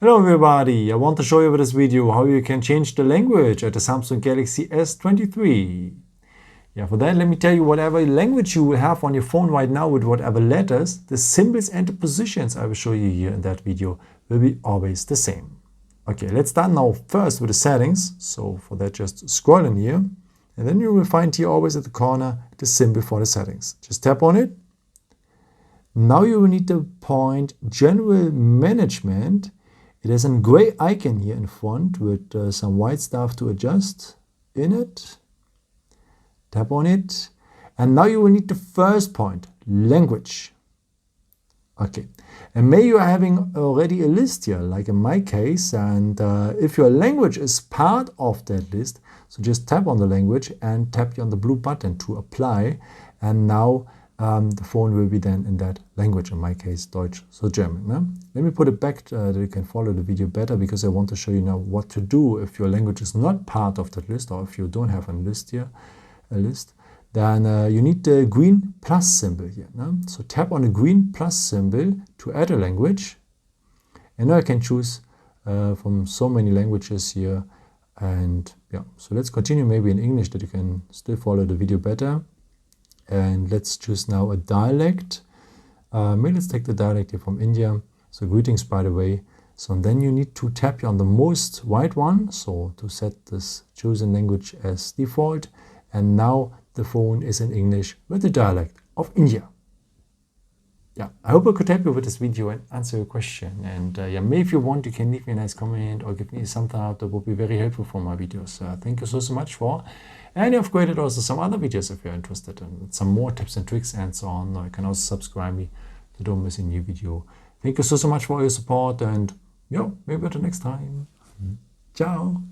Hello everybody, I want to show you with this video how you can change the language at the Samsung Galaxy S23. For that, let me tell you, whatever language you will have on your phone right now with whatever letters, the symbols and the positions I will show you here in that video will be always the same. Okay, let's start now first with the settings. So for that, just scroll in here and then you will find here always at the corner the symbol for the settings. Just tap on it. Now you will need the point General Management. It has a gray icon here in front with some white stuff to adjust in it. Tap on it. And now you will need the first point, language. Okay. And maybe you are having already a list here, like in my case. And if your language is part of that list, so just tap on the language and tap on the blue button to apply. And now the phone will be then in that language, in my case, Deutsch, so German. No? Let me put it back that you can follow the video better, because I want to show you now what to do if your language is not part of that list, or if you don't have a list here, then you need the green plus symbol here. No? So tap on the green plus symbol to add a language. And now I can choose from so many languages here. And yeah, so let's continue maybe in English that you can still follow the video better. And let's choose now a dialect. Maybe let's take the dialect here from India. So greetings, by the way. So then you need to tap on the most right one. So to set this chosen language as default. And now the phone is in English with the dialect of India. Yeah, I hope I could help you with this video and answer your question. And maybe if you want, you can leave me a nice comment or give me some thumbs up. That would be very helpful for my videos. Thank you so much for. And I've created also some other videos if you're interested in some more tips and tricks and so on. You can also subscribe me to don't miss a new video. Thank you so much for your support, and maybe until next time. Ciao.